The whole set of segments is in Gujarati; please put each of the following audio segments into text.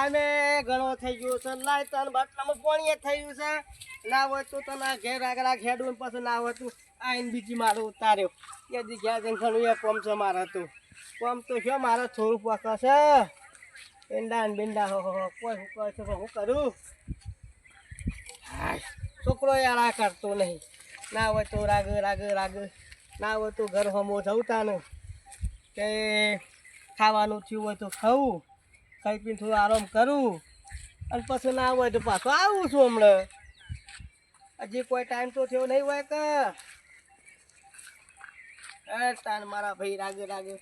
ટાઈમે ઘણો થઈ ગયો છે લાય તન બાટલામાં પાણી થયું છે ના હોય તો તને ઘેર આગળ ખેડું પછી ના હોય તું આઈને બીજી મારો ઉતાર્યો એ જગ્યા જઈને ઘણું એ કોમ છે મારે તું કોમ તો છે મારે થોડું પકા છે પેંડા ને બેંડા હો કોઈ હું કરે છે હું કરું છોકરો યાર કરતો નહીં ના હોય તો રાગ ના હોય તો ઘર હમો જવતા ને કે ખાવાનું થયું હોય તો ખાવું ખાઈ પીને થોડું આરામ કરું અને પછી ના હોય તો પાછો આવું છું હમણાં હજી કોઈ ટાઈમ તો થયો નહીં હોય કે તાન મારા ભાઈ રાગે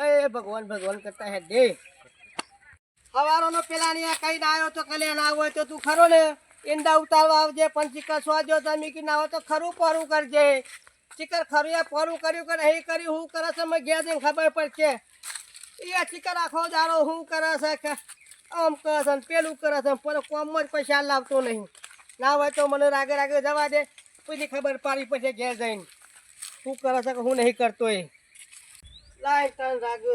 એ ભગવાન કરતા હે દે સવારોનો પેલા ને કઈ આવ્યો તો કલે ના હોય તો તું ખરો ને ઈંડા ઉતારવા આવજે પણ ચિકર સ્વાજો તમે કે ના હોય તો ખરું પોરું કરજે ચિકર ખરું એ પોરું કર્યું કે નહીં કર્યું હું કરે છે મેં ગયા જઈને ખબર પડશે એ ચિકર આખો દારો હું કરે છે આમ કરે છે પેલું કરે છે પણ કોમમાં જ પૈસા લાવતો નહીં ના હોય તો મને રાગે જવા દે પછી ખબર પાડી પછી ઘેર જઈને શું કરે છે કે હું નહીં કરતો એ લાય તન રાગે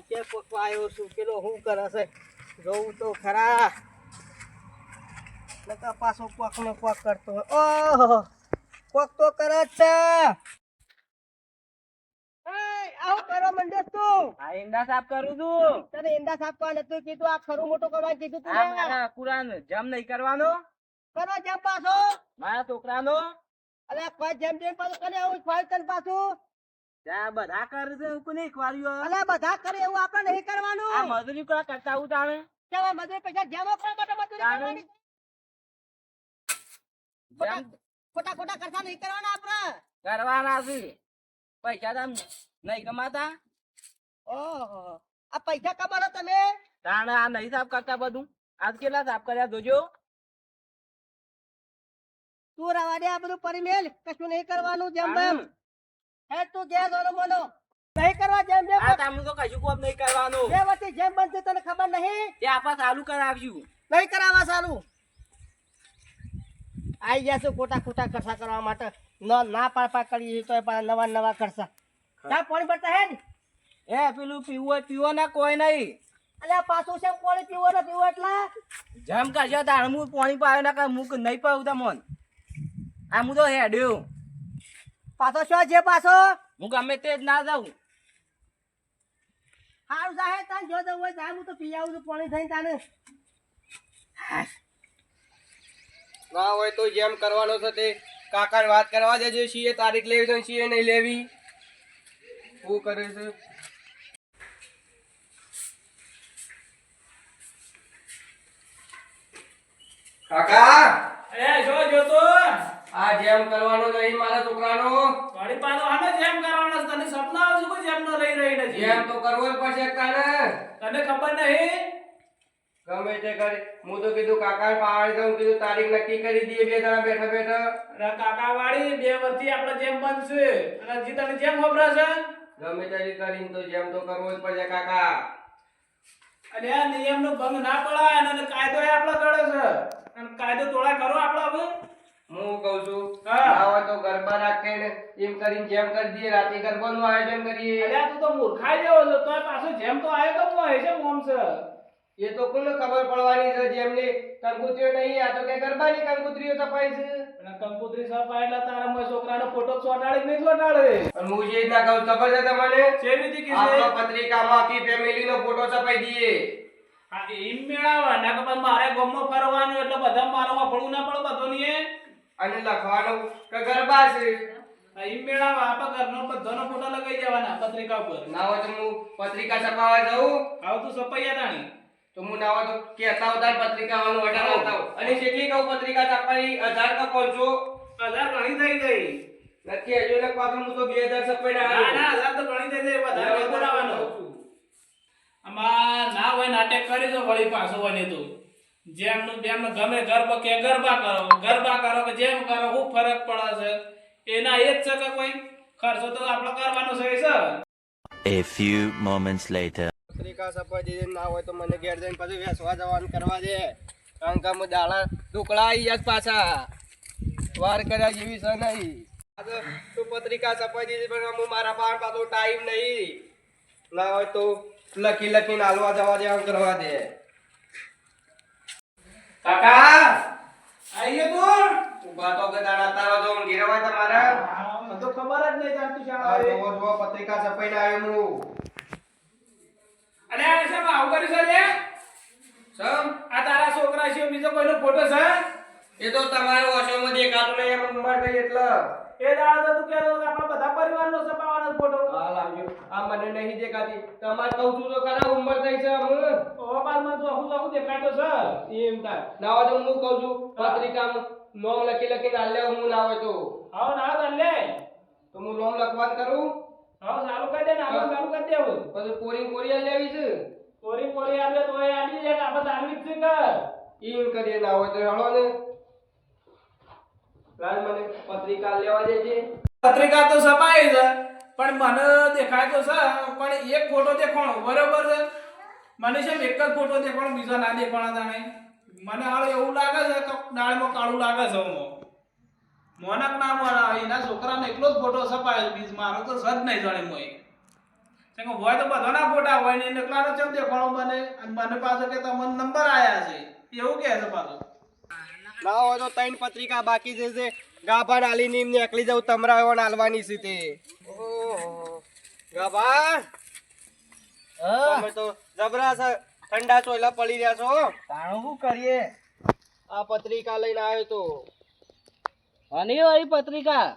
કે પકવા આવ્યો છું પેલો શું કરે છે જોઉં તો ખરા નકા પાછો કોક ને કોક કરતો ઓહો કોક તો કરે જ છે આવું કરવા મંડે તું આ ઈંડા સાફ કરું છું. તને ઈંડા સાફ કરવા નતું કીધું આ ખરું મોટું કરવા કીધું તું આ મારા કુરાન જમ નહીં કરવાનો કરો જેમ પાછો મારા છોકરાનો. અલે કોઈ જેમ પાછું કરે એવું ફાઈલ તન પાછું ત્યાં બધા કરે છે એવું નહીં ખવાર્યું. અલે બધા કરે એવું આપણે નહીં કરવાનું આ મજૂરી કોણ કરતા હું તાણે કેવા મજૂરી પૈસા જેમો કરવા માટે મજૂરી કરવાની ખોટા ખર્ચા નહીં કરવાના આપણે કરવાના છે. પૈસા તમ નહીં કમાતા. ઓહો આ પૈસા કમારો તમે તાણે આ નહીં સાફ કરતા બધું. આજ કેટલા સાફ કર્યા જોજો. તું રવા દે આ બધું પરિમેલ કશું નહીં કરવાનું જેમ તેમ હે તું ઘેર જોનો મોનો નહીં કરવા જેમ આ તામનું તો કશું કોમ નહીં કરવાનું. બે વચ્ચે જેમ બનશે તને ખબર નહીં તે આપા ચાલુ કરાવ્યું. નહીં કરાવવા સારું આઈ જશે ખોટા ખર્ચા કરવા માટે ના પાડ કરી તો નવા ખર્ચા ત્યાં પાણી ભરતા હે ને એ પેલું પીવો ના કોઈ નહીં. અલ્યા પાછું છે પાણી પીવો ને પીવો એટલા જમ કરજો તાણ હું પાણી પાયો ના હું નહીં પાવું તમોન. આ હું તો હેડ્યો પાછો શું છે પાછો હું ગમે તે જ ના જાઉં. હારું જાહે તાન જો જવું હોય જાય હું તો પી આવું છું પાણી થઈને તાને ના હોય તો જેમ કરવાનો છે તે કાકા વાત કરવા દેજો સીએ તારીખ લેવી છે સીએ નહીં લેવી શું કરે છે કાકા એ જો જોતો આ જેમ કરવાનો નહીં મારા છોકરાનો ગાડી પાનો આને જેમ કરવાનો છે. તને સપના આવશે કોઈ જેમ નો રહી નથી. જેમ તો કરવો જ પડશે કાને તને ખબર નહીં ગમે તે કરે હું તો કીધું કાકા પાડી દઉં કીધું તારીખ નક્કી કરી દઈએ બે જણા બેઠા અરે કાકા વાળી 2 વર્ષથી આપણે જેમ બનશે અને જી તને જેમ વપરાશે. ગમે તે કરીને તો જેમ તો કરવો જ પડશે કાકા અને આ નિયમનો ભંગ ના પડાય અને કાયદો એ આપણો કરે છે અને કાયદો તોડા કરો આપણો હવે. હું કહું છું હા. આવો તો ગરબા રાખીને એમ કરીને જેમ કરી દઈએ રાતે ગરબાનું આયોજન કરીએ અલ્યા તું તો મૂર્ખાઈ જેવો છો તોય પાછો જેમ તો આયો તો હોય છે મોમ છે. એ તો કોને ખબર પડવાની છે જેમને કંકુત્રીઓ નહીં આ તો કે ગરબાની કંકુત્રીઓ તપાઈ છે અને કંકોત્રી સપાય એટલે તારા મોય છોકરાનો ફોટો ચોટાડી નહીં ચોટાડે. અને હું જે ના કહું ખબર છે તમને કેવી રીતે કીધે આપણો પત્રિકામાં આખી ફેમિલીનો ફોટો છપાઈ દઈએ આ ઈમ મેળાવા ના કે મારે ગામમાં ફરવાનું એટલે બધા મારો વાપડું ના પડે બધોની એ અને લખવાનું કે ગરબા છે આ ઈમ મેળાવા આપણે ઘરનો બધાનો ફોટો લગાઈ દેવાના પત્રિકા ઉપર. ના હોય તો હું પત્રિકા છપાવવા જાઉં આવ તું સપાયા તાણી તો હું ના હોય તો કહેતા હોતા પત્રિકા વાળું ઓર્ડર આવતા હોઉં અને કેટલી કહું પત્રિકા છપાઈ 1000 કે 500 1000 ઘણી થઈ ગઈ નથી હજુ લખ પાછો હું તો 2000 છપાઈ ના ના 1000 તો ઘણી થઈ ગઈ વધારે બોલાવાનો. આમાં ના હોય નાટક કરી દો વળી પાછો વને તો જેમનું જેમનું ગમે ગરબા કરો કે જેમ કરો શું ફરક પડે છે એના એ જ છે કે કોઈ ખર્ચો તો આપણે કરવાનો છે. A few moments later. પત્રિકા છપાઈ દીધી ના હોય તો મને ઘેર જઈને પછી વેસવા જવાનું કરવા દે કારણ કે હું દાડા ઢોકળા આવી જ પાછા વાર કર્યા જેવી છે નહીં આ તો તું પત્રિકા છપાઈ દીધી પણ હું મારા પાસે પાછો ટાઈમ નહીં ના હોય તો લખીને હાલવા જવા દે આમ કરવા દે કાકા આઈએ તું ઉભા તો ગદાડા તારો જો ઊંઘી રહેવાય તમારે. મને તો ખબર જ નહીં ચાલતું છે આ જોવો જોવો પત્રિકા છપાઈને આવ્યો હું. અરે આ શેમાં આવું કર્યું છે લે સમ આ તારા છોકરા છે બીજો કોઈનો ફોટો છે એ તો તમારો ઓશોમાં દેખાતું નહીં એમ ઉંમર થઈ એટલે. એ દાડા તો તું કહેતો કે આપણા બધા પરિવારનો છપાવવાનો ફોટો હા લાવજો. આ મને નહીં દેખાતી. તમારે કહું છું તો ખરા ઉંમર થઈ છે હું. ઓ બાદમાં તું આખું દેખાતો છે એમ થાય. ના હોય તો હું કહું છું પત્રિકામાં નોમ લખીને હાલ લે હું ના હોય તો. આવો ના ચાલ લે તો હું નોમ લખવાનું કરું. આવો ચાલુ કરી દે ને આવો ચાલુ કરી દેવું પછી કોરી હાલ લેવી છે. કોરી આવે તો એ આલી દે કે આપણે ચાલવી જ છે કે એમ કરીએ ના હોય તો હળો ને. લાલ મને પત્રિકા લેવા દેજે. પત્રિકા તો છપાઈ છે પણ મને દેખાય તો છે પણ એક ફોટો દેખાણો બરોબર છે મને છે એક જ ફોટો દેખાણો બીજો ના દેખાણો તાણે મને હાલ એવું લાગે છે કે ડાળમાં કાળું લાગે છે મોનક ના મોના એના છોકરાનો એકલો જ ફોટો છપાય છે બીજ મારો તો સજ નહીં જાણે મોય કે હોય તો બધાના ફોટા હોય ને એકલાનો ચમ દેખાણો મને અને મને પાછો કે તમને નંબર આયા છે એવું કહે છે પાછો ના હોય તો ત્રણ પત્રિકા બાકી છે ગાભા નાલીની એમને એકલી જવું તમરા નાલવાની છે તે. ઓહો ગાભા તમે તો જબરા છે ઠંડા ચોયલા પડી રહ્યા છો. તાણું શું કરીએ આ પત્રિકા લઈને આવ્યો તો અને વાળી પત્રિકા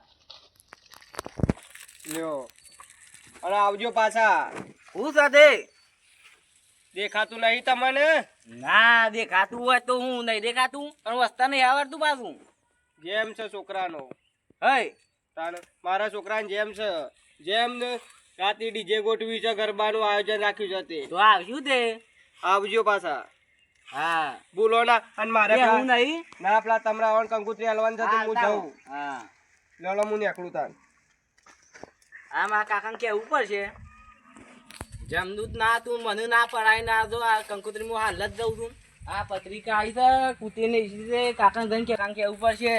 લ્યો અને આવજો પાછા. હું સાથે દેખાતું નહીં તમને? ના દેખાતું હોય તો હું નહીં દેખાતું પણ વસ્તા નહીં આવડતું પાછું જેમ છે છોકરાનો. હે તાને મારા છોકરાને જેમ છે જેમ ને રાતે ડીજે ગોઠવી છે ગરબાનું આયોજન રાખ્યું છે તે. તો આવશું તે આવજો પાછા. હા બોલો ના. અને મારે તે હું નહીં ના પેલા તમરા કંકુતરી હલવાનું છે તો હું જાઉં. હા લેલો હું નીકળું તાન. આ મારા કાકાને કેવું પડશે જમદૂત ના તું મને ના પડાય ના જો આ કંકોત્રી હું હાલ જ જઉં છું આ પત્રિકા આવી છે કૂતી નહીં કાકા ધન કે કાંકે કેવું પડશે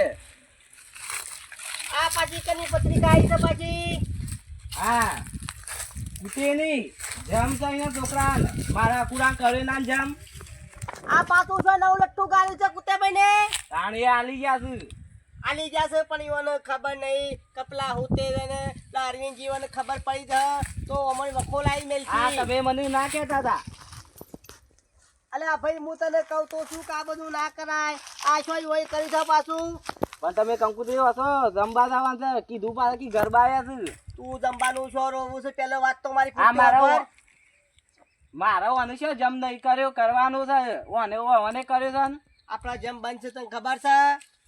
આ પાછી કની પત્રિકા આવી છે પાછી? હા કૂતી નહીં જમ છે અહીંયા છોકરા મારા પૂરા કરે ના જમ આ પાછું છે નવ લટ્ટુ ગાળ્યું છે કુતેભાઈ ને. તાણી આલી ગયા છું આલી જશે પણ ઈવોને ખબર નહીં કપલા હોતે ને અરવિંદ જીવન ખબર પડી છે તો અમર વખો લાવી મેલ આ છે. તમે મને ના કહેતા હતા અલે આ ભાઈ હું તને કહું તો શું કે આ બધું ના કરાય. આ શું હોય કરી છે પાછું? પણ તમે કંકુતરી હશો જમવા જવાનું છે કીધું પાછા કે ગરબા આવ્યા છે તું જમવાનું છો રોવું છે પેલો વાત તો મારી આ પૂરી ખબર. મારો ઓને છે જમ નહીં કર્યો કરવાનું છે ઓને કર્યો છે ને આપણા જેમ બનશે તને ખબર છે?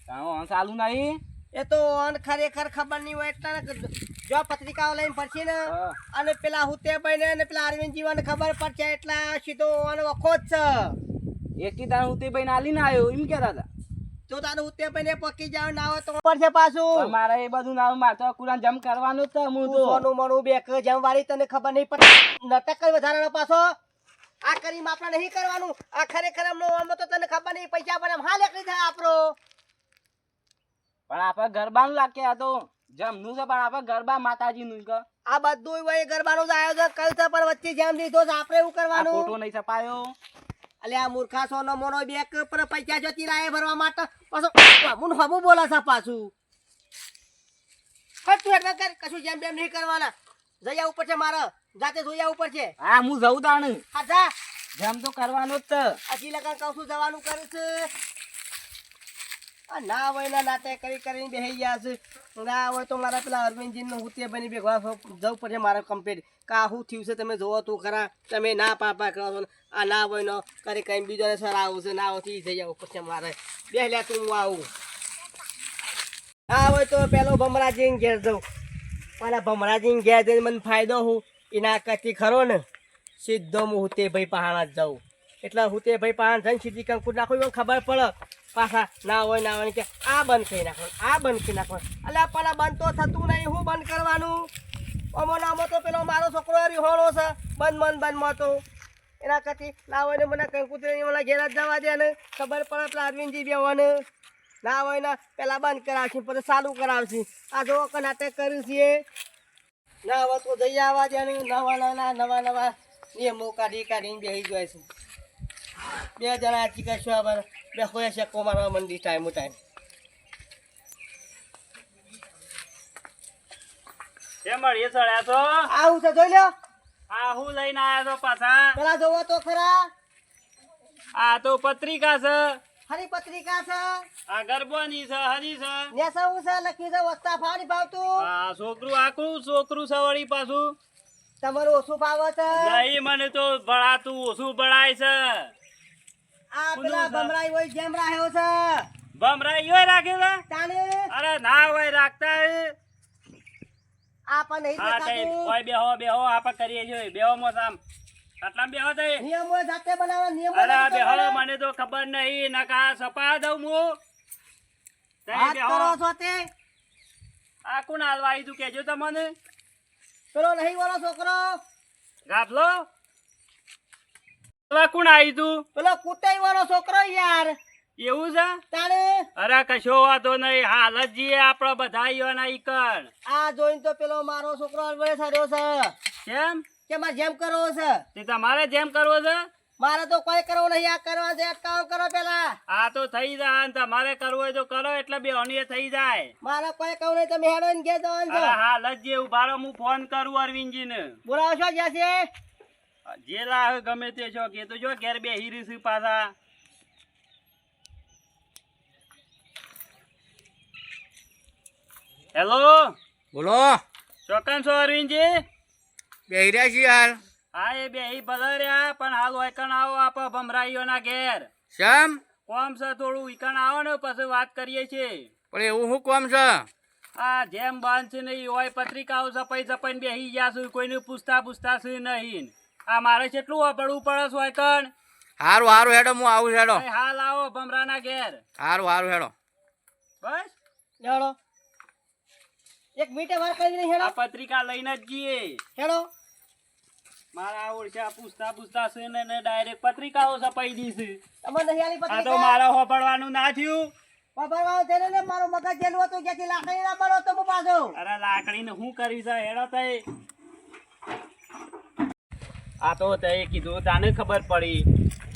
ઓન ચાલુ નહીં એ તો અન ખરેખર ખબર નહીં હોય એટલે જો પત્રિકાઓ લઈને ફરશે ને હા. અને પેલા હુતેભાઈ ને અને પેલા અરવિંદ જીવન ખબર પડશે એટલે સીધો અન વખો જ છે. એકી દાણ ઉતી ભાઈ નાલી ના આવ્યો એમ કહેતા હતા જો તારું હુતેભાઈ ને પકી જાવ ના હોય તો પડશે પાછું. પણ મારે એ બધું ના મારે તો કુરાન જમ કરવાનું જ છે હું તું તો સોનું મણું બેક જેમ વાળી તને ખબર નહીં પડતી નાટક કરી વધારાનો પાછો. આ કરી આપણે નહીં કરવાનું. આ ખરેખર આમાં તો તને ખબર નહીં પૈસા પણ હાલ એકલી થાય આપણો. પણ આપણે ગરબાનું લાગે આ તો જમનું છે પણ આપણે ગરબા માતાજીનું કે આ બધું હોય ગરબાનું જ આયોજન કર્યું છે પણ વચ્ચે જેમ લીધો છે આપણે એવું આ કરવાનું. ફોટો નહીં છપાયો અલે આ મૂર્ખા સોનો મોનો બેક પર પૈસા જતી રાય ભરવા માટે પાછો મુન હબુ બોલે છે પાછું. પણ તું એટલે કર કશું જેમ બેમ નહીં કરવાના. જઈ આવું પડશે મારે જાતે જોઈ આવું પડશે. હા હું જઉં તાણ હા જા જમ તો કરવાનું જ છે હજી લગન કહું છું જવાનું કરું છે. આ ના હોય ના નાટક કરી કરીને બેસી ગયા છે. ના હોય તો મારા પેલા અરવિંદજીને હુતે બની ભેગવા જવું પડશે મારે કમ્પ્લીટ. કા શું થયું છે તમે જોવો તું ખરા. તમે ના પાપા કરો છો આ ના હોય ન કરી કઈ બીજાને સર આવું છે ના હોય જઈ આવું પછી મારે બે લે તું હું આવું. ના હોય તો પેલો ભમરાજીને ઘેર જવું. મારા ભમરાજીને ઘેર જઈને મને ફાયદો હું એના કરતી ખરો ને સીધો હું હુતે ભાઈ પહાણા જ જાઉં. એટલે હુતે ભાઈ પહાણ જઈને સીધી કંકુ નાખું એવું ખબર પડે. પાછા ના હોય કે આ બંધ કરી નાખવાનું આ બંધ કરી નાખવાનું. અલ્યા પણ આ બંધ તો થતું નહીં. હું બંધ કરવાનું? અમો તો પેલો મારો છોકરો રિહોણો છે બંધમાં તો એના કરતી ના હોય ને મને કંકુતરી મને ઘેર જ જવા દે ને ખબર પડે પેલા અરવિંદજી બેવાને ના હોય ને પેલા બંધ કરાવશે પછી ચાલુ કરાવશે. આ જો નાટક કર્યું છે ના હવે તો જઈ આવવા દે ને નવા નિયમો કાઢીને બેસી જાય છે. બે જણા આજી કશું આবার બે હોય શેકો મારવા મંડી ટાઈમ ટાઈમ કેમ મળીએ સળ્યા છો આવું છે જોઈ લ્યો આ હું લઈને આયા છો પાછા પેલા જોવો તો ખરા આ તો પત્રિકા છે હરી પત્રિકા છે આ ગરબાની છે હરી છે ને શું છે લખી છે વસ્તા ફાડી ભાવતું આ છોકરું સવળી પાછું તમારું ઓછું ભાવે છે નહીં મને તો ભણાતું ઓછું ભણાય છે આ પેલા ભમરાઈ હોય જેમ રાખ્યો છે ભમરાઈ યો રાખે છે તાને અરે ના હોય રાખતા આ પણ નહીં હા તે દેખાતું ઓય બેહો આપણે કરીએ છીએ બેહો મોસામ આટલા બેહો તે નિયમો જાતે બનાવવા નિયમો અરે જાતે બેહો બનાવો. મને તો ખબર નહીં નકા સપા દઉં હું તે વાત બેહો કરો છો તે આ કોણ હાલવા આવી તું કેજો તમને પેલો નહીં વાળો છોકરો ગાફલો હાલવા કોણ આવી તું પેલો કુટાઈ વાળો છોકરો યાર એવું છે તાણે અરે કશો વાતો નહીં હાલ જ જઈએ આપડે બધા ઈયોના ઈકણ આ જોઈને તો પેલો મારો છોકરો અલબડે સર્યો છે કેમ કે મારે જેમ કરવો છે તે તમારે જેમ કરવો છે મારે તો કોઈ કરવું નહીં આ કરવા છે અટકાવ કરો પેલા આ તો થઈ જાય અને તમારે કરવું હોય તો કરો એટલે બે અણીએ થઈ જાય મારે કોઈ કહું નહીં તમે હેડો ને ઘેર જવાનું છે અરે હાલ જ જે ઉભારો હું ફોન કરું અરવિંદજી ને બોલાવો છો જ્યાં છે જે લાવે ગમે તે છો કે તો જો ઘેર બે હીરી પાછા હેલો બોલો ચોકન છો અરવિંદજી બેહી રહ્યા છીએ હાલ હા એ બે ભલે રહ્યા પણ હાલ વૈકણ આવો આપ ભમરાઈઓના ઘેર શેમ કોમ છે થોડું ઈકણ આવો ને પછી વાત કરીએ છીએ પણ એવું શું કોમ છે આ જેમ બાંધ છે નહીં હોય પત્રિકાઓ છપાઈને બેસી ગયા છું કોઈને પૂછતા છે નહીં આ મારે કેટલું વાપરવું પડે છે વૈકણ હારું હારું હેડો હું આવું છું, હેડો હાલ આવો ભમરાના ઘેર હારું હારું હેડો બસ હેડો એક મીટે વાર કરી નહીં હેડો આ પત્રિકા લઈને જ જઈએ હેડો મારા ઓળખ્યા પૂછતા છે ને ડાયરેક્ટ પત્રિકાઓ છપાઈ દીધી તમે નહીં આલી આ તો પત્રિકા મારે હોપડવાનું ના થયું વાપરવાનો છે ને મારો મગજ જેલું હતું જ્યાંથી લાકડી ના મળો તો હું પાછો અરે લાકડીને શું કરી છે હેડો તઈ આ તો તે કીધું તાને ખબર પડી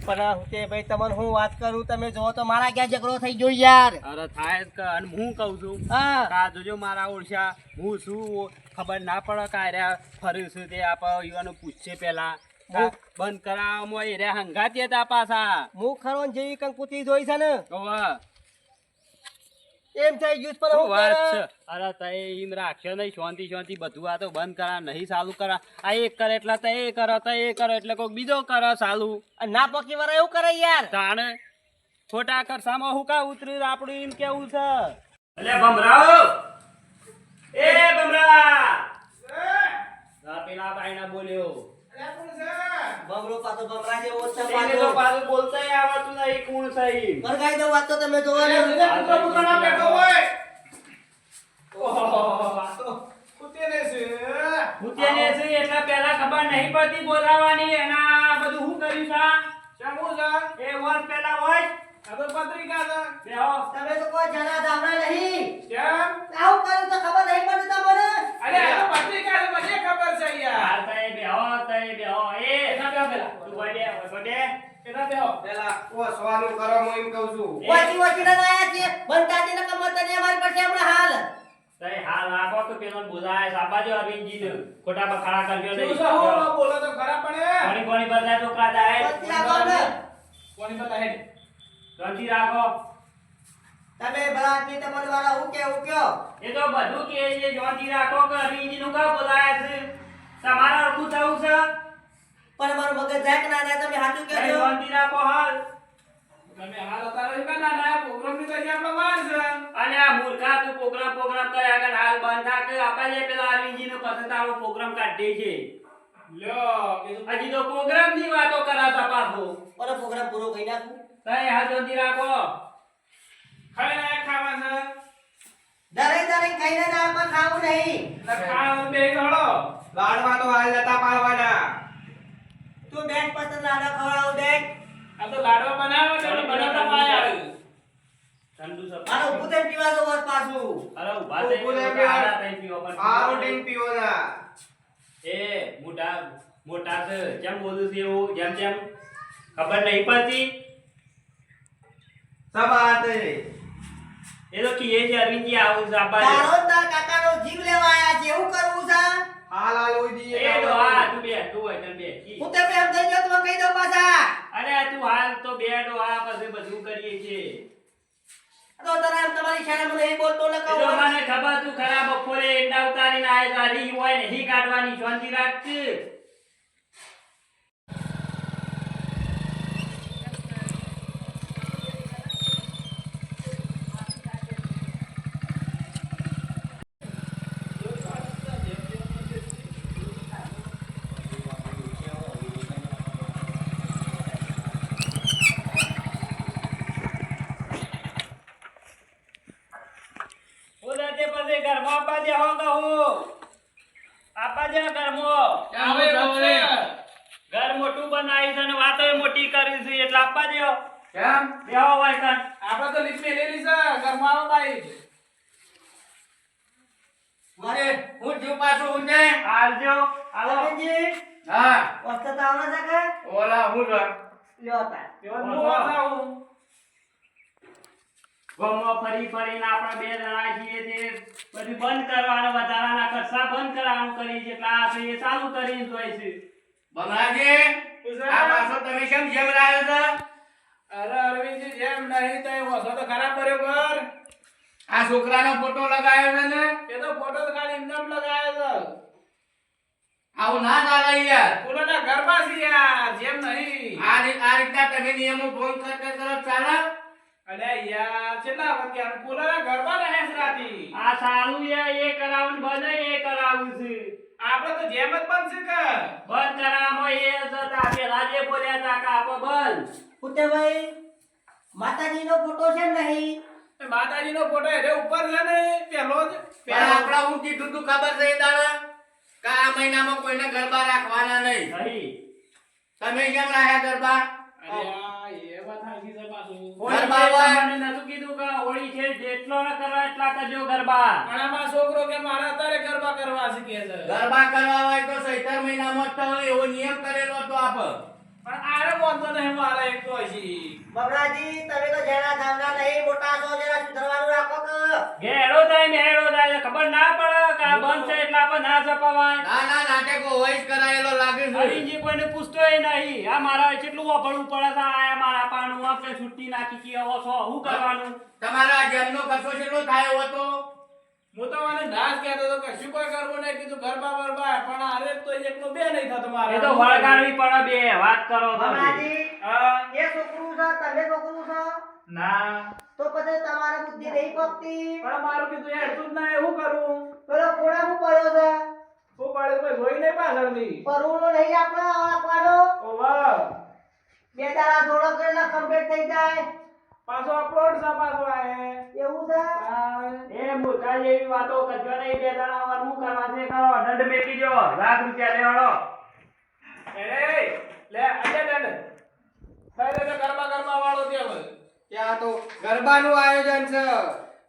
પણ હું તે ભાઈ તમને હું વાત કરું તમે જો તો મારા ક્યાં ઝઘડો થઈ ગયો યાર અરે થાય જ કે અને હું કહું છું હા કા જોજો મારા ઓળખ્યા હું શું ખબર ના પડે કાર્યા ફર્યું છું તે આપ યુવાનો પૂછશે પેલા બંધ કરાવવામાં એ રે હંગાતી હતા પાછા હું ખરો ને જેવી કંકુતી જોઈ છે ને ઓવા એમ થઈ ગયું છે, પણ શું હું વાત કરે? છે અરે તય એમ રાખ્યો નહીં શાંતિ બધું આ તો બંધ કરા નહીં ચાલુ કરા આ એક કરે એટલે તે એ કરો તે એ કરો એટલે કોઈક બીજો કરો ચાલુ આ ના પકી વાળા એવું કરે યાર તાણે ખોટા ખર્ચામાં હું કા ઉતર્યું આપણું એમ કેવું છે અલે ભમરાઓ એ ભમરા પેલા ભાઈના બોલ્યો બમરો પાછો બમરા જેવો છે એને તો પાછું બોલતાય આવડતું નહીં કોણ સહી વરગાઈ દો વાત તો તમે જોવા ને ભૂતેને છે એટલે પેલા ખબર નહીં પડતી બોલાવાની એના બધું શું કર્યું છે એ વર્ષ પેલા હોય બેહો. તમે તો કોઈ જણા દાવના નહીં કેમ આવું કર્યું તો ખબર નહીં પડતી તમને અરે આ તો પત્રિકા છે મને ખબર છે યાર હાલ તય બેહો એ એના બેહો પેલા તું ભાઈ બે એના બેહો પેલા ઓસવાનું કરો હું એમ કહું છું વાંચી વાંચીને આયા છે બંધાતી ને કમર તને અમારી પાસે હમણાં હાલ તય હાલ રાખો કે પેલો બોલાય સાબાજો અરવિંદજી ને ખોટા બખાડા કરજો શું નહીં છે હો બોલો તો ખરા પણ કોણી બદલાય તો કાદા હે વચ્ચે રાખો ને. કોની બતા હે શાંતિ રાખો તમે ભલા આદમી તમને વાળા હું કયો એ તો બધું કે છે શાંતિ રાખો કે અરવિંદજી નું કા બોલાય છે તમારા અડકું થવું છે પણ મારું મગજ જાય કે ના જાય તમે સાચું તય કહેજો શાંતિ રાખો હાલ તમે હાલ અતારે કે ના ના પ્રોગ્રામ ની તૈયારી આપણે વાર છે અને આ મૂર્ખા તું પ્રોગ્રામ કરે આગળ હાલ બંધ થા કે આપણે પેલા અરવિંદજી નો પછી તારો પ્રોગ્રામ કાઢી છે લ્યો એ તો હજી તો પ્રોગ્રામ ની વાતો કરાતા પાછો ઓલો પ્રોગ્રામ પૂરો કરી નાખું તય હાલ શાંતિ રાખો ખાઈ ના ખાવા છે દરેક ખાઈને જ આપણે ખાવું નહીં એટલે ખાવા બે હળો લાડવા તો હાલ નતા પાડવાના તું બેટ પસંદ લાડો ખવડાવું બેટ આ તો લાડવા બનાવો છે પણ બનાવતા પાયા ઠંડુ સબ મારો ઊભું થઈને પીવા દો બસ પાછું અરે ઉભા થઈ ઉભું ગયો થઈ ગયો. આડા થઈ ગયો પણ આરો ટીમ પીવો ના એ મોટા છે કેમ બોલું છું એવું જેમ ખબર નહીં પડતી सब आते એ તો કીએ છે અરવિંદજી આવું છે આબા તારો ને તાર કાકાનો જીવ લેવા આયા છે એવું કરવું છે हाल हाल होई दिए એ તો હા તું બે તું હોય તને બે હું તે એમ થઈ ગયો તો કહી દઉં પાછા અરે તું હાલ તો બેડો આ પછી બધું કરીએ છે તો તારા એમ તમારી શાળા મને એ બોલતો ન એ કહો તો મને ખબર તું ખરા બપોરે એંડા ઉતારીને આય તારી હોય ને હી કાઢવાની શાંતિ રાખજે ઓલા તે પછી ઘરમાં આપવા દે હો કહું આપવા દે ઘરમાં હવે એવું છે. ઘર મોટું બનાવી છે અને વાતોય મોટી કરી છે એટલે આપવા દે કેમ બેહો હોય કન આપણે તો લીપ મેલેલી છે ઘરમાં આવો બાઈ અરે હું જો પાછું હું ને હાલજો હાલો અરવિંદજી હા વસ્તુ તો આવડે છે કે ઓલા હું જો લ્યો તાર હું આવું ગમો ફરી ફરીને આપણે બે જણા છીએ તે બધું બંધ કરવાનું વધારાના ખર્ચા બંધ કરવાનું કરી છે એટલે આ તો એ ચાલુ કરીને જોઈ છે બમરાજી આ પાછો તમે કેમ જેમ રાયો છો અરે અરવિંદજી જેમ નહીં તો એ વસો તો ખરાબ કર્યો કર આ છોકરાનો ફોટો લગાવ્યો છે ને એ તો ફોટો તો ખાલી ઇન્દમ લગાવ્યો છે આવું ના ચાલે યાર પુરાના ઘરમાં છે યાર જેમ નહીં આ રીતના તમે નિયમો ભંગ કરતા કરો ચાલે અલે યાર કેટલા વખત યાર પુરાના ઘરમાં રહે છે રાતી આ સારું એ કરાવું ને બંધ એ કરાવું છે આપણે તો જેમ જ બનશે કે બંધ કરાવવામાં એ હતા પેલા જે બોલ્યા હતા કે આપો બંધ ફૂટેભાઈ માતાજીનો ફોટો છે ને નહીં એ માતાજીનો ફોટો એને ઉપર છે ને પેલો જ પણ આપડા હું કીધું તું ખબર છે એ દાડા કે આ મહિનામાં કોઈને ગરબા રાખવાના નહીં નહીં તમે કેમ રાખ્યા ગરબા અરે આ એ વાત સાચી છે પાછું ગરબા હોય. મને નતું કીધું કે હોળી છે જેટલો ન કરવા એટલા કરજો ગરબા પણ આમાં છોકરો કે મારે અત્યારે ગરબા કરવા શીખે છે ગરબા કરવા હોય તો સૈતર મહિનામાં જ થવો એવો નિયમ કરેલો હતો આપ પણ આરે બોલતો નહીં મારે એક તો હજી બબરાજી તમે તો જેના ગામના નહીં મોટા છો જરા સુધરવાનું રાખો કે ઘેડો થાય મેળો થાય ખબર ના પડે કે આ બંધ છે એટલે આપણે ના છપાવાય ના ના નાટકો હોય જ કરાયેલો લાગે છે હરીજી કોઈને પૂછતોય નહીં આ મારા કેટલું વાપરવું પડે છે આ મારા પાનું આપણે છૂટી નાખી કે આવો છો શું કરવાનું તમારા જેમનો ખર્ચો કેટલો થાય હતો હું તો મને નાશ કહેતો હતો કે શું કોઈ કરવું નહીં કીધું ગરબા બરબા પણ આરે તો એકલો બે નહીં થતો મારે એ તો વળગાડવી પડે બે વાત કરો તમે બબરાજી હા એ છોકરું છે તમે છોકરું છો ના તો પછી તમારે બુદ્ધિ નહીં પકતી પણ મારું કીધું યાર તું જ ના એવું કરું પેલો કોણા હું પડ્યો છે હું પાડે કોઈ જોઈ નહીં પાછળથી પરુણો નહીં આપણે આપવાનો ઓ વાહ બે દાડા થોડો કરીને કમ્પ્લીટ થઈ જાય પાછો અપલોડ છે પાછો આએ એવું છે એ મૂર્ખા જેવી વાતો કરજો નહીં બે જણા વાર શું કરવા છે કરો દંડ મેકી દો ₹1,00,000 લેવાડો એ લે આજે દંડ થઈ રે ગરબા ગરબા વાળો તે હવે ત્યાં તો ગરબાનું આયોજન છે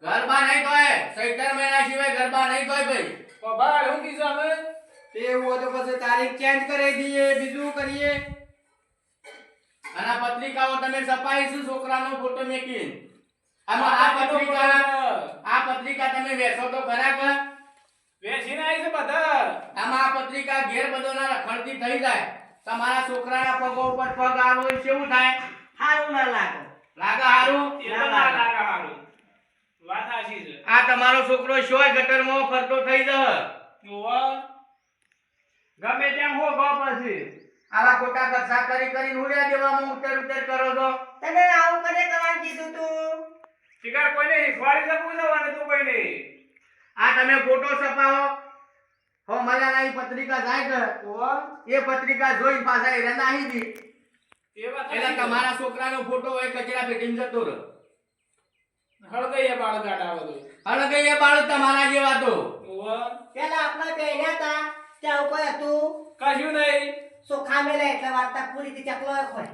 ગરબા નહીં તોય સૈતર મહિના સિવાય ગરબા નહીં તોય ભાઈ તો ભાઈ હું કીધું અમે તે એવું હોય તો પછી તારીખ ચેન્જ કરી દઈએ બીજું કરીએ અને આ પત્રિકાઓ તમે છપાઈ છે છોકરાનો ફોટો મેકી આમાં આ પત્રિકા તમે વેચો તો ખરા કે વેચીને આવી છે બધા આમાં આ પત્રિકા ઘેર બધોના રખડતી થઈ જાય તમારા છોકરાના પગો ઉપર પગ આવો એ કેવું થાય સારું ના લાગે લાગે હારું એ તો ના લાગે હારું વાત સાચી છે આ તમારો છોકરો શોય ગટરમાં ફરતો થઈ જશે ઓવા ગમે તેમ હો ગો પછી આવા ખોટા ખર્ચા કરીને ઉડ્યા દેવામાં ઉતર ઉતર કરો છો તને આવું કને કરવાનું કીધું તું શિકાર કોઈને શીખવાડી શકું છે અને તું કોઈને આ તમે ફોટો છપાવો હો મજાના ઈ પત્રિકા જાય કે ઓવા એ પત્રિકા જોઈ પાછા એ નાહી દી એ વાત એટલે તમારા છોકરાનો ફોટો હોય કચરા પેટીમાં જતો રહે હળગઈએ બાળ ગાડા બધું હળગઈએ બાળક તમારા જેવા તો ઓવા પેલા આપણે પહેર્યા હતા ત્યાં કોઈ હતું કશું નહીં ચોખા મેલે એટલે વાર્તા પૂરી થી ચકલો હોય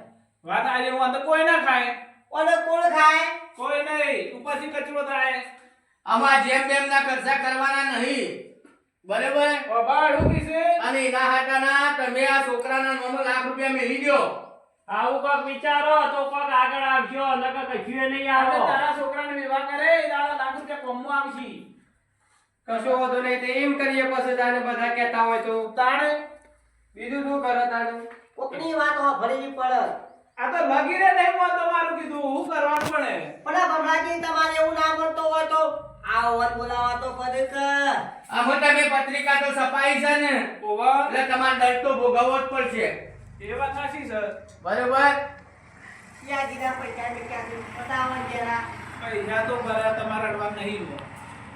વાત આજે હું અંદર કોઈ ના ખાય ઓને કોણ ખાય કોઈ નહીં ઉપરથી કચરો થાય આમાં જેમ તેમ ના ખર્ચા કરવાના નહીં બરાબર ઓ બાળ હું કીધું અને એના હાટાના તમે આ છોકરાના નામે ₹1,00,000 મેલી દો આવું કોક વિચારો તો કોક આગળ આવશો નકર કશું નહીં આપણે આવો તારા છોકરાને વિવાહ કરે એ દાડા લાખ રૂપિયા કોમમાં આવશી કશો વાંધો નહીં તો એમ કરીએ પછી તાને બધા કહેતા હોય તો તાણે બીજું શું કરો તાને કોકની વાત ભરેલી પડે. આ તો લગીરે નહીં મોં તમારું કીધું હું કરવાનું પડે પણ આ ભમરાજી તમારે એવું ના મળતો હોય તો આવો વન બોલાવા તો પડે કે. અમે તમે પત્રિકા તો છપાઈ છે ને ઓવા એટલે તમારે દંડ તો ભોગવવો જ પડશે એ વાત સાચી છે બરોબર ક્યાં દીધા પૈસા ને ક્યાંથી પતાવવા જરા. પૈસા તો ભરા તમારા અડવા નહીં હો.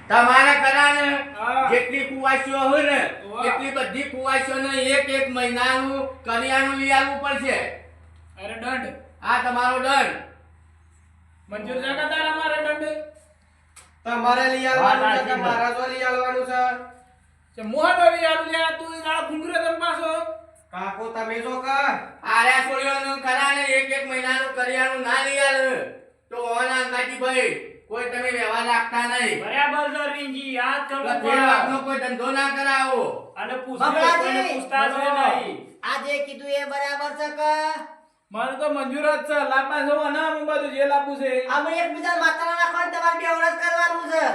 તમારા કરાને હા. જેટલી કુવાસીઓ હોય ને વાહ. એટલી બધી કુવાસીઓને એક મહિનાનું કરિયાણું લઈ આવવું પડશે અરે દંડ આ તમારો દંડ મંજૂર છે કે તારા મારે દંડ તમારે લઈ આવવાનું છે કે મારા જો લઈ આવવાનું છે છે મોહ તો યાર લે તું દાડા ફુંગરે તમ પાછો કાકો તમે જો કા આર્યા છોડીઓનું કરાને એક મહિનાનું કરિયાણું ના લઈ આવે તો ઓના અંગાજી ભાઈ કોઈ તમે વ્યવહાર રાખતા નહીં બરાબર છે અરવિંદજી યાદ કરવું એટલે પડે. ફેરવાનો કોઈ ધંધો ના કરાવો અને ભમરાજી, કોઈને પૂછતા જ નહીં આ જે કીધું એ બરાબર છે કે મારું તો મંજૂર જ છે લાંબા છો અને હું બધું જે લાંબુ છે અમે એકબીજા માતાના નાખવાનું તમારે બે વર્ષ કરવાનું છે.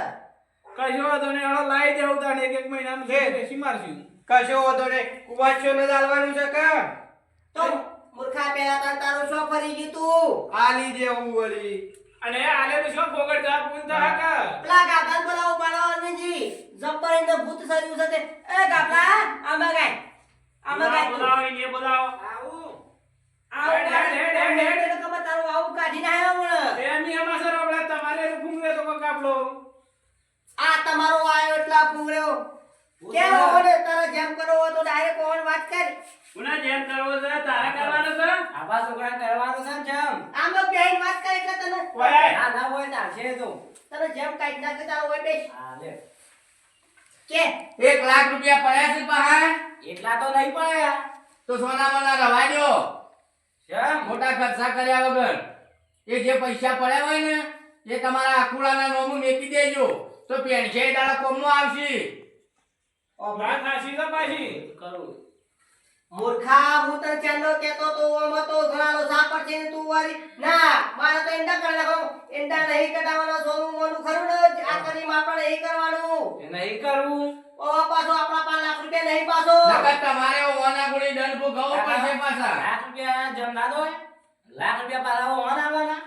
કશો વાંધો નહીં હળો લાવી દેવું તાણે એક મહિનાનું છે બેસી મારશું કશો વાંધો નહીં કુવાસીઓ ને ચાલવાનું છે કે તો મૂર્ખા પેલા તને તારું શું ફરી ગયું તું? આલી જેવું વળી અને આલે તો શું ફોગટ જા પૂનતા હાકા પેલા ગાભલાને બોલાવો પાડો અરવિંદજી. જબ્બર એને ભૂત સર્યું છે તે. એ ગાભલા આમાં ગાય આમાં ગાય તું. બોલાવો એને બોલાવો આવું હેડ, હેડ, હેડ, હેડ. એટલે ખબર તારું આવું કાઢીને આવ્યો હમણાં. એમી અમા સર આપણે તમારે ફુંગરે તો કોક આપલો આ તમારો આયો એટલા પૂંગળ્યો. કેમ ઓને તારે જેમ કરવો હોય તો ડાયરેક્ટ ઓન વાત કર. કોને જેમ કરવો છે તારે કરવાનો છે આવા છોકરા કરવાનું છે જેમ આમ તો બેહીને વાત કર એટલે તને ઓય ના હોય ચાલશે તો તને જેમ કાઢી નાખે તારો હોય બેસ. હા લે કે 1 લાખ રૂપિયા પડ્યા છે પહાડ એટલા તો નહીં પડ્યા તો સોના મોના રવા દો કેમ મોટા ખર્ચા કર્યા વગર એ જે પૈસા પડ્યા હોય ને એ તમારા આખુડાના નોમું મેકી દેજો તો પેન્શન દાડા કોમમાં આવશે વાત સાચી તો પાછી કરું મૂર્ખા હું તને ચાંદો કહેતો તો આમાં તો ઘણા લો સાપડ છે ને તું વારી ના મારે તો એંડા કરી નાખો. એંડા નહીં કટાવવાનો સોનું મોનું ખરું ને આ કરી આપણે નહીં કરવાનું. એ નહીં કરવું ઓ પાછો આપણા 5 લાખ રૂપિયા નહીં પાછો. નકર તમારે ઓના ગોળી દંડ ભોગવવો પડશે પાછા લાખ રૂપિયા જેમ ના દો લાખ રૂપિયા પાછા ઓન આવવાના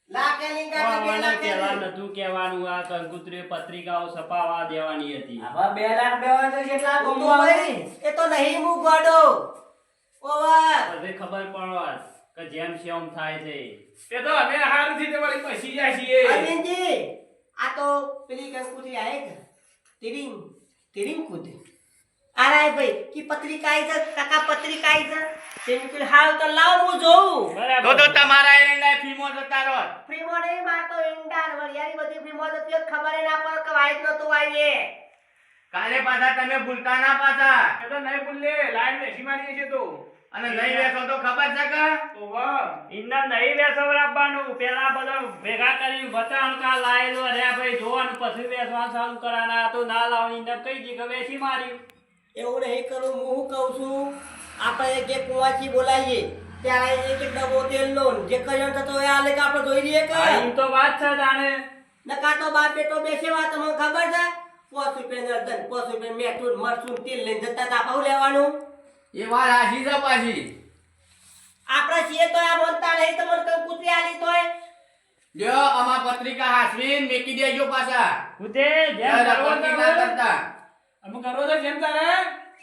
લાખ એની કાઢે 2 લાખ એની. નતું કહેવાનું આ કંકુત્રી પત્રિકાઓ છપાવા દેવાની હતી હવે 2 લાખ દેવા તો કેટલા ગમો ભાઈ એ તો નહીં મુ ગોડો. ઓવા પછી ખબર પડવા કે જેમ શેમ થાય છે એ તો અમે હારું થી તે વળી પછી જાય છીએ અરવિંદજી આ તો પેલી કંકુતરી આયે કે તિરિંગ તિરિંગ કુદ આરાય ભાઈ કી પત્રિકા આઈ છે કાકા પત્રિકા આઈ છે તેમ કે હાલ તો લાવ હું જોઉં. બરાબર તો તમારા એરંડા ફીમો જતા રહો ફ્રીમાં નહીં મારતો ઇન્ડાન વળિયારી બધી ફ્રીમાં જતી હોત ખબર ના પડે કે વાઈટ નતું આવીએ. કાલે પાછા તમે ભૂલતા ના પાછા એ તો નહીં ભૂલે લાઈન બેસી મારીએ છે તો અને નહીં બેસો તો ખબર છે કે ઓવા ઇન્ના નહીં બેસવરાવવાનું પેલા બધા ભેગા કરી બતાવવાનું કા લાયેલો રે ભાઈ જોવાનું પછી બેસવાનું ચાલુ કરાના તો ના લાવવાની ઇન્ના કઈ દી કે બેસી માર્યું એવું નહીં કરું હું શું કહું છું આપણે એક કુવાચી બોલાવીએ ત્યારે એક ડબ્બો તેલનો ને જે કર્યો થતો એ આલે કે આપણે જોઈ લઈએ કે આ ઈ તો વાત છે તાણે નકા તો બાપ બેટો બેસેવા તમને ખબર છે 5 રૂપિયા દર્જન 5 રૂપિયા મેઠું મરચું તેલ લઈને જતા તા પાઉ લેવાનું. એ વાર આશી છે પાછી આપણે છીએ તો આ બોલતા નહીં તો મને કંકુતરી આલી તોય લ્યો આમાં પત્રિકા હાસવીને મેકી દેજો પાછા ઉતે જેમ યાર, કરવું પત્રિકા કરવું. કરતા અમે કરવો છે જેમ તારે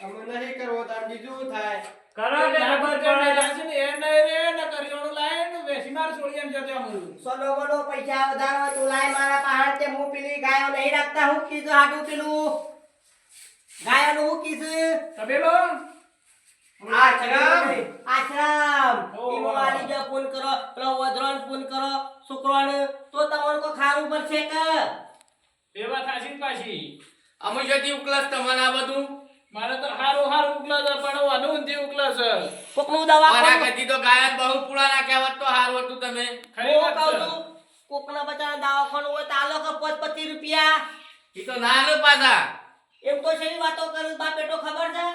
અમે નહીં કરવો તાર બીજું થાય કરો કે ખબર છે પડે ને એ નહીં રે ન કર્યોનું લાઈન બેસી માર છોડી એમ જતો અમારું સોનો બોલો પૈસા વધારો હોય તું લાય મારા પહાડ તે હું પેલી ગાયો નહીં રાખતા હું કીધું હાડું પેલું ગાયોનું હું કીધું તબેલો આશ્રમ આશ્રમ ઓહો. ઈમો વાલી જો ફોન કરો પેલો વદરોન ફોન કરો છોકરાને તો તમારું કો ખારું પડશે કે એ વાત સાચી પાછી અમે જતી ઉકલસ તમને આ બધું મારે તો હારું હારું ઉકલા છે પણ વાનું ઊંધી ઉકલા છે કોકનું દવા મારા કરતી તો ગાયન બહુ પુડા નાખ્યા હોત તો હારું હતું તમે ખરી હું વાત કહું છે છું કોકના બચારા દવાખાનું હોય તો આલો કે 25 રૂપિયા ઈ તો નાનું પાછા એમ તો શેની વાતો કરું બાપ બેટો ખબર છે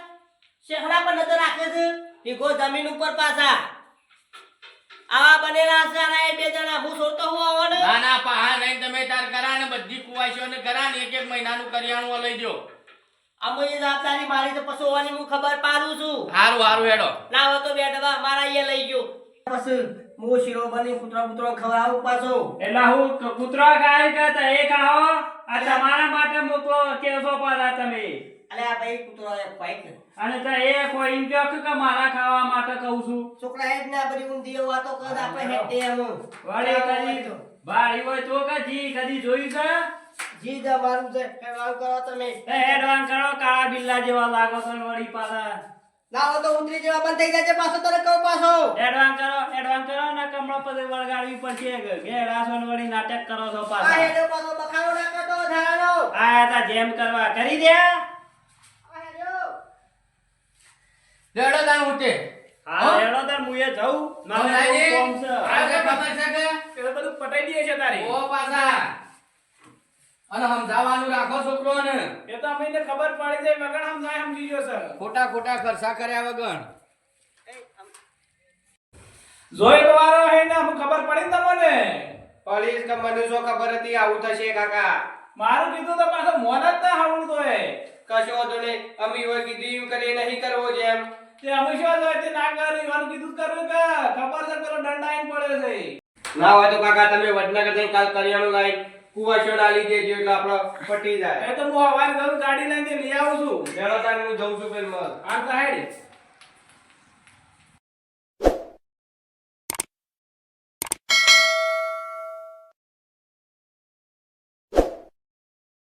શેખડા પર નજર રાખે છે ભીગો જમીન ઉપર પાછા આવા બનેલા છે અને એ બે જણા હું છોડતો હું આવો ને ના ના પા નહીં તમે તાર કરા ને બધી કુવાઈશોને કરા ને એક એક મહિનાનું કરિયાણું લઈ દો અમે એ જવાબદારી મારી તો પછી હોવાની હું ખબર પાડું છું હારું હારું હેડો ના હોય તો બે ડબ્બા મારા અહીંયા લઈ ગયો પછી હું શીરો બની કૂતરો ખવડાવું પાછો એટલે હું કૂતરો ખાય કે તો એ ખાઓ આ તમારા માટે મોકલો કેસો પાછા તમે અલે આ ભાઈ કૂતરો એ પાઈક અને તો એ કોઈ એમ કહો કે મારા ખાવા માટે કહું છું છોકરા હેડ ના બધી ઊંધી વાતો કર આપણે હેડ દે હું વળી કદી બાળી હોય તો કદી કદી જોયું છે જી જા મારું છે હેડવાન કરો તમે એડવાન કરો કાળા બિલ્લા જેવા લાગો છો ને વળી પાછા ના હોય તો ઉતરી જેવા બંધ થઈ જાય પાછો તને કહું પાછો એડવાન કરો ને કમળો પછી વળગાડવી પડશે ઘેડાસો ને વળી નાટક કરો છો આ પાછા હેડો પાછો બખાડો ના કરતો ધારાનો આ તા જેમ કરવા કરી દે આ હેડો લેડો તાન ઉઠે હા એડો તાર મુએ જાઉં મારે લાજી કોમ છે આ કે ખબર છે કે એ બધું પટાઈ દે છે તારી ઓ પાછા અને સમજાવવાનું રાખો છોકરોને એ તો અમને ખબર પડી જાય વગર સમજાય સમજી ગયો સર ખોટા ખોટા ખર્ચા કર્યા વગર જોઈ વારો હે ને અમને ખબર પડી ને તમને પોલીસ કે મને શું ખબર હતી આવું થશે કાકા મારું કીધું તો પાછો મોન જ ના આવડતો હે કશો વાંધો નહીં અમે હોય કીધું એમ કરી નહીં કરવો જેમ તે અમે શું હોય તે ના કરી એવાનું કીધું જ કરવું કે ખબર છે પેલો દંડ આઈને પડે છે ના હોય તો કાકા તમે વડનગર જઈને કાલ કરિયાણું લાવી કુવાશો ના લઈ દેજો એટલે આપણો પટી જાય એ તો હું હવારે ગાડી લઈને લઈ આવું છું લેડો તાર હું જઉં છું પેલ માં આ તો હેડી